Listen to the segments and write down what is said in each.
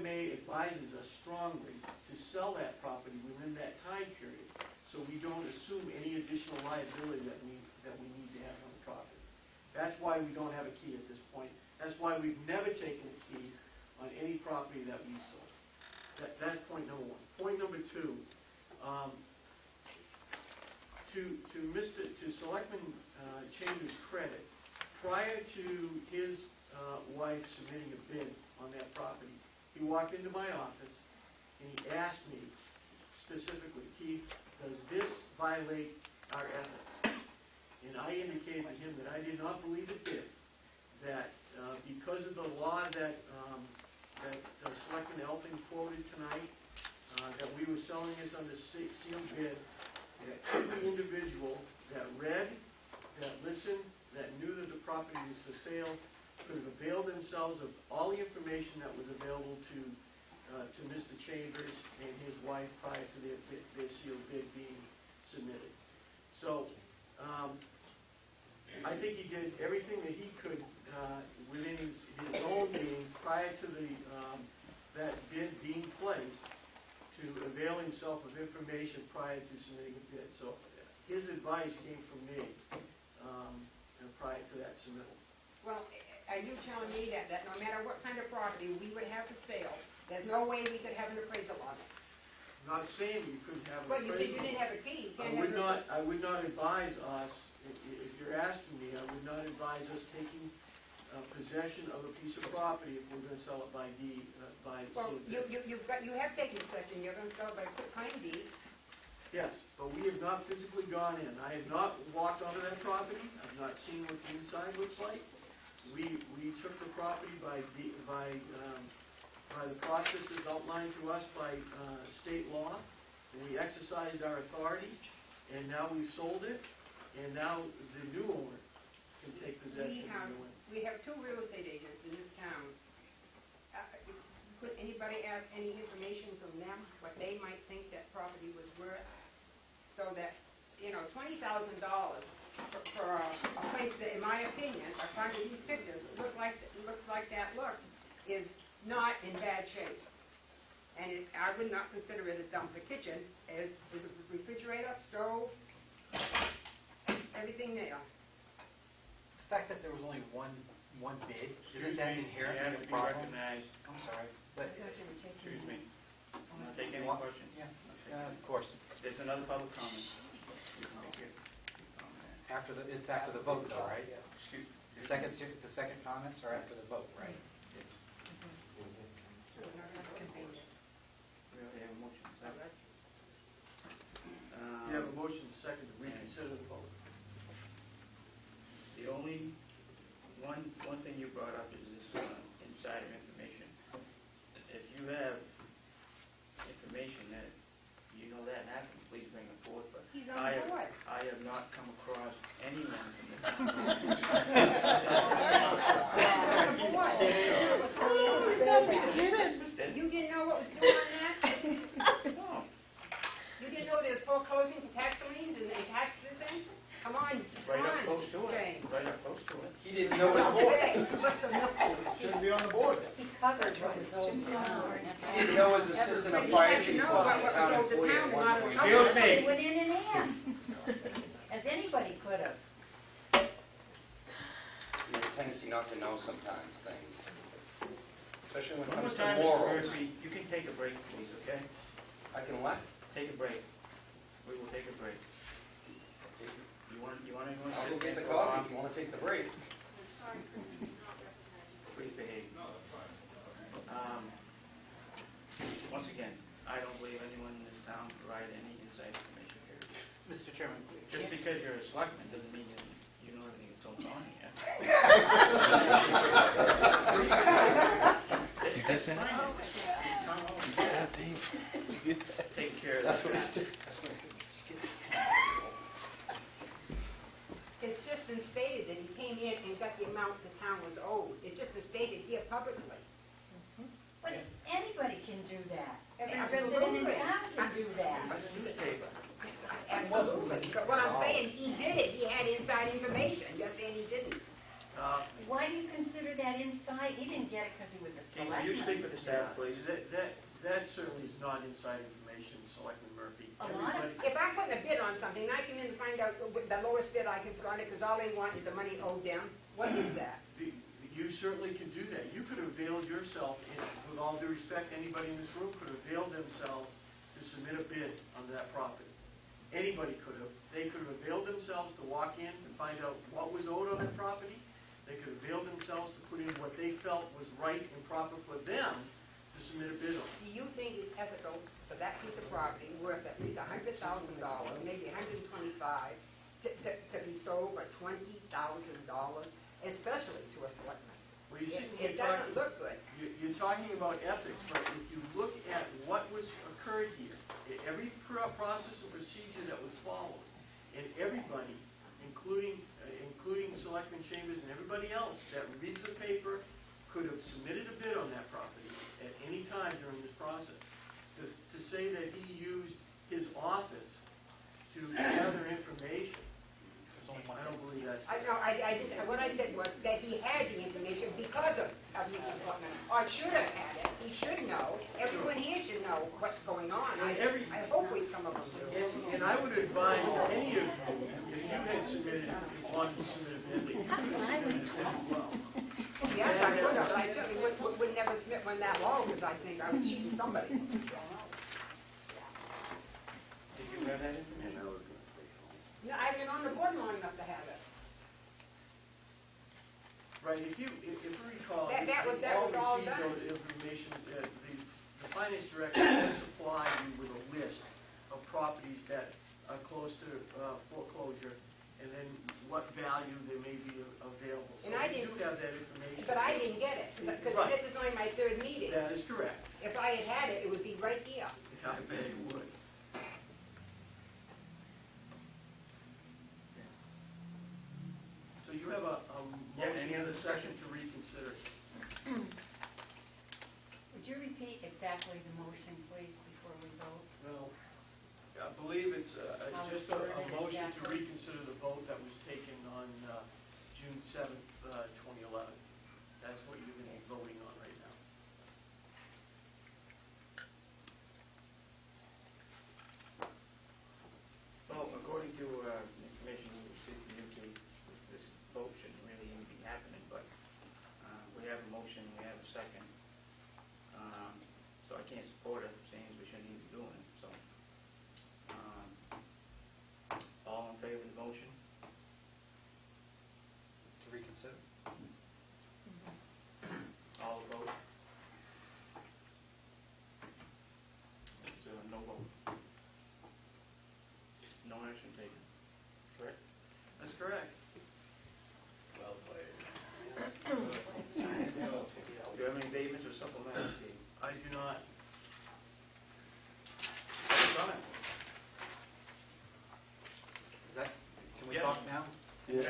MMA advises us strongly to sell that property within that time period, so we don't assume any additional liability that we need to have on the property. That's why we don't have a key at this point. That's why we've never taken a key on any property that we sold. That's point number one. Point number two, to Selectman Chambers' credit, prior to his wife submitting a bid on that property, he walked into my office and he asked me specifically, Keith, does this violate our ethics? And I indicated to him that I did not believe it did, that because of the law that Selectman Elton quoted tonight, that we were selling this under sealed bid, that every individual that read, that listened, that knew that the property was for sale could have availed themselves of all the information that was available to Mr. Chambers and his wife prior to their sealed bid being submitted. So I think he did everything that he could within his own being prior to that bid being placed to avail himself of information prior to submitting a bid. So his advice came from me prior to that submittal. Well, are you telling me that no matter what kind of property we would have for sale, there's no way we could have an appraisal on it? I'm not saying you couldn't have an appraisal. But you said you didn't have a key. I would not advise us, if you're asking me, I would not advise us taking possession of a piece of property if we're going to sell it by deed, by well, sealed bid. you have taken possession. You're going to sell it by claim deed. Yes, but we have not physically gone in. I have not walked onto that property. I've not seen what the inside looks like. We took the property by the processes outlined to us by state law, and we exercised our authority, and now we've sold it, and now the new owner can take possession of the new one. We have 2 real estate agents in this town. Could anybody have any information from them, what they might think that property was worth? So that, $20,000 for a place that, in my opinion, according to these pictures, looks like that is not in bad shape. And I would not consider it a dump. The kitchen is a refrigerator, stove, everything there. The fact that there was only one bid, isn't that inherently a problem? Recognized. I'm sorry. But, excuse me. I'm not taking any questions. Yeah, of course. There's another public comment. It's after the vote, though, right? Excuse me. The second comments are after the vote, right? So we're not going to convene it. We already have a motion. You have a motion second to reconsider the vote. The only one thing you brought up is this insider information. If you have information that you know that happened, please bring it forth. But he's on the board. I have not come across anyone from the town. You didn't know what was going on there? No. You didn't know there was foreclosing for tax liens and taxes and things? Come on, Right up close to it. James. Right up close to it. He didn't know it was board. Shouldn't be on the board. He covered what was old town. He didn't know his assistant of fire chief was a town employee at one point. Excuse me. He went in and asked, as anybody could have. You have a tendency not to know sometimes things, especially when it One more comes time, to Mr. morals. Murphy, you can take a break, please, okay? I can what? Take a break. We will take a break. You want anyone to I'll go sit get the there for a coffee while? if you want to take the break. Please behave. Once again, I don't believe anyone in this town provided any inside information here. Mr. Chairman, Just because you're a selectman doesn't mean you know everything that's going on here. That's fine. Tom Owens, take care of that. It's just been stated that he came in and got the amount the town was owed. It's just been stated here publicly. But anybody can do that. Every Absolutely. resident in town can do that. A newspaper. Absolutely. But what I'm saying, he did it. He had inside information. You're saying he didn't. Why do you consider that inside? He didn't get it because he was a Can you speak selectman. with the staff, please. That certainly is not inside information, Selectman Murphy. A lot of- Everybody- If I'm putting a bid on something, and I come in and find out the lowest bid I can put on it, because all they want is the money owed them, what is that? You certainly can do that. You could have availed yourself, and with all due respect, anybody in this room could have availed themselves to submit a bid on that property. Anybody could have. They could have availed themselves to walk in and find out what was owed on that property. They could have availed themselves to put in what they felt was right and proper for them to submit a bid on. Do you think it's ethical for that piece of property worth at least $100,000, maybe $125,000, to be sold for $20,000, especially to a selectman? Well, you see, It doesn't look good. You're talking about ethics, but if you look at what was occurred here, every process and procedure that was followed, and everybody, including Selectman Chambers and everybody else that reads the paper, could have submitted a bid on that property at any time during this process. To say that he used his office to gather information, I don't believe that's correct. No, I didn't, what I said was that he had the information because of Mrs. Putnam, or should have had it, he should know, everyone here should know what's going on. I hope some of them do. And I would advise any of you, if you had submitted, wanted to submit a bid, that you could have submitted a bid as well. Yes, I would have, but I certainly would never submit one that low, because I think I was cheating somebody. Did you have that information? No, I've been on the board long enough to have it. Right, if you recall, That was you all all received done. those information, the finance director will supply you with a list of properties that are close to foreclosure, and then what value they may be available. So And I you do didn't- have that information. But I didn't get it, because Right. this is only my third meeting. That is correct. If I had had it, it would be right here. I bet it would. So you have a Yeah, motion any in other a second to reconsider. Would you repeat exactly the motion, please, before we vote? Well, I believe it's How just it's a worded motion to exactly. reconsider the vote that was taken on June 7th, 2011. That's what you're going to be voting on right now. Well, according to information we received from you, Keith, this vote shouldn't really even be happening, but we have a motion, we have a second. So I can't support it, seeing as we shouldn't even be doing it, so. All in favor of the motion? To reconsider? All opposed? It's a no vote. No action taken. Correct? That's correct. Well played. Do you have any abatements or supplementals, Steve? I do not. Comment? Is that, can we Yes. talk now? Yes.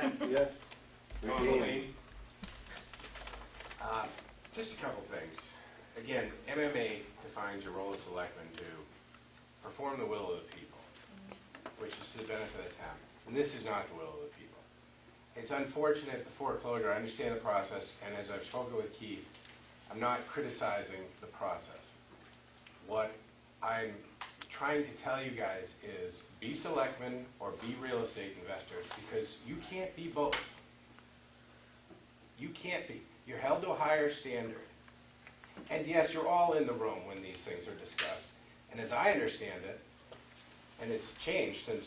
Just a couple things. Again, MMA defines your role as selectman to perform the will of the people, which is to the benefit of the town. And this is not the will of the people. It's unfortunate, the foreclosure, I understand the process, and as I've spoken with Keith, I'm not criticizing the process. What I'm trying to tell you guys is be selectmen or be real estate investors, because you can't be both. You can't be. You're held to a higher standard. And yes, you're all in the room when these things are discussed. And as I understand it, and it's changed since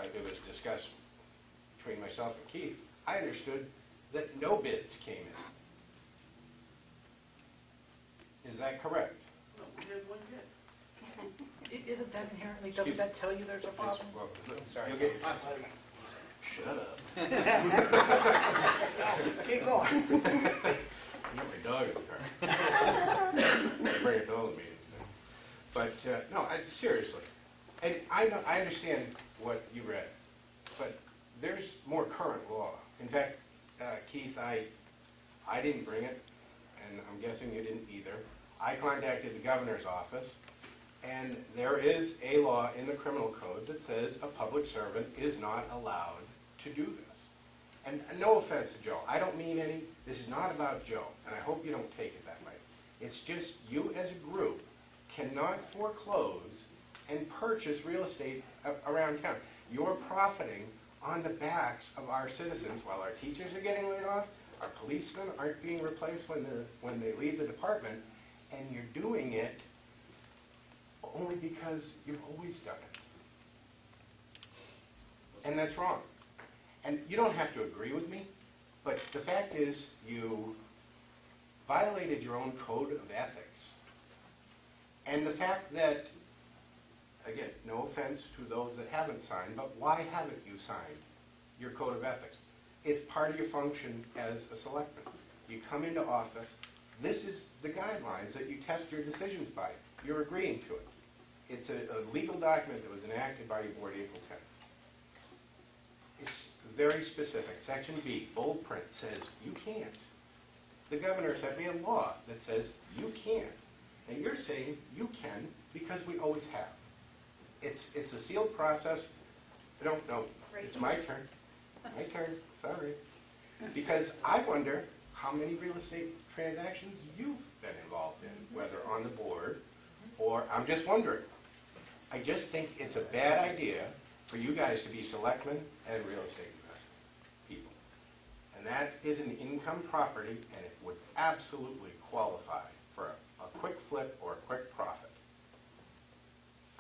it was discussed between myself and Keith, I understood that no bids came in. Is that correct? No, we had one bid. Isn't that inherently, doesn't that tell you there's a problem? Well, Sorry. you'll get- Shut up. Keep going. I got my dog in the car. I bring it to all the meetings now. But, no, seriously. And I understand what you read, but there's more current law. In fact, Keith, I didn't bring it, and I'm guessing you didn't either. I contacted the governor's office, and there is a law in the criminal code that says a public servant is not allowed to do this. And no offense to Joe, I don't mean any, this is not about Joe, and I hope you don't take it that way. It's just you as a group cannot foreclose and purchase real estate around town. You're profiting on the backs of our citizens while our teachers are getting laid off, our policemen aren't being replaced when they leave the department, and you're doing it only because you've always done it. And that's wrong. And you don't have to agree with me, but the fact is you violated your own code of ethics. And the fact that, again, no offense to those that haven't signed, but why haven't you signed your code of ethics? It's part of your function as a selectman. You come into office, this is the guidelines that you test your decisions by. You're agreeing to it. It's a legal document that was enacted by your board April 10th. It's very specific. Section B, bold print, says you can't. The governor sent me a law that says you can't. And you're saying you can because we always have. It's a sealed process. I don't know. It's my turn. My turn. Sorry. Because I wonder how many real estate transactions you've been involved in, whether on the board or I'm just wondering. I just think it's a bad idea for you guys to be selectmen and real estate investment people. And that is an income property, and it would absolutely qualify for a quick flip or a quick profit.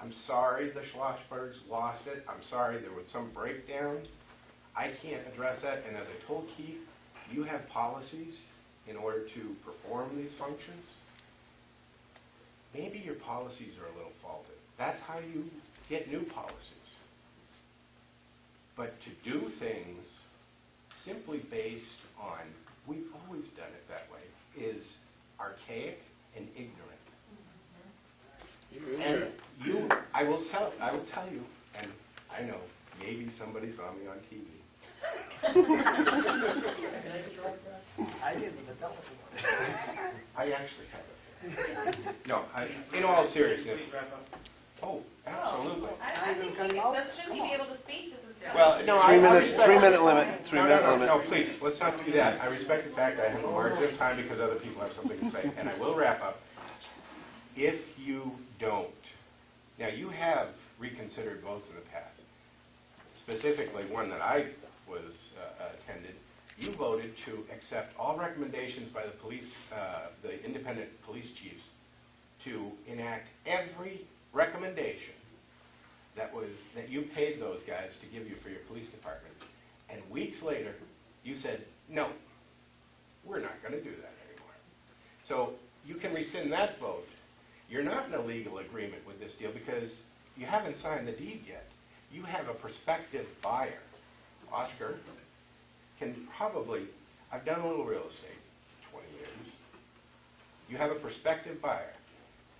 I'm sorry the Schlossbergs lost it. I'm sorry there was some breakdown. I can't address that, and as I told Keith, you have policies in order to perform these functions. Maybe your policies are a little faulty. That's how you get new policies. But to do things simply based on, we've always done it that way, is archaic and ignorant. And I will tell you, and I know, maybe somebody saw me on TV. I didn't, but that was one. I actually have it. No, in all seriousness. Oh, absolutely. I think shouldn't he be able to speak? This is Well, no, 3 minutes, respect- 3 minute limit, 3 minute limit. No, please, let's not do that. I respect the fact I have a margin of time because other people have something to say, and I will wrap up. If you don't, now you have reconsidered votes in the past, specifically one that I was attended. You voted to accept all recommendations by the police, the independent police chiefs, to enact every recommendation that you paid those guys to give you for your police department. And weeks later, you said, no, we're not going to do that anymore. So you can rescind that vote. You're not in a legal agreement with this deal because you haven't signed the deed yet. You have a prospective buyer. Oscar can probably, I've done a little real estate, 20 years. You have a prospective buyer.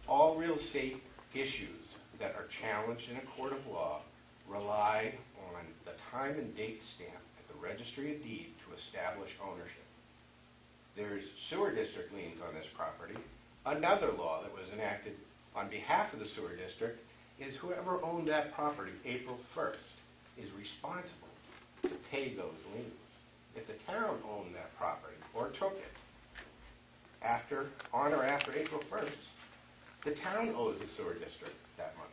All real estate issues that are challenged in a court of law rely on the time and date stamp at the Registry of Deeds to establish ownership. There's sewer district liens on this property. Another law that was enacted on behalf of the sewer district is whoever owned that property April 1st is responsible to pay those liens. If the town owned that property or took it on or after April 1st, the town owes the sewer district that money.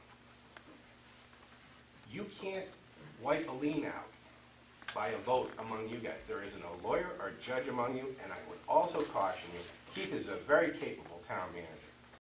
You can't wipe a lien out by a vote among you guys. There isn't a lawyer or judge among you, and I would also caution you, Keith is a very capable town manager.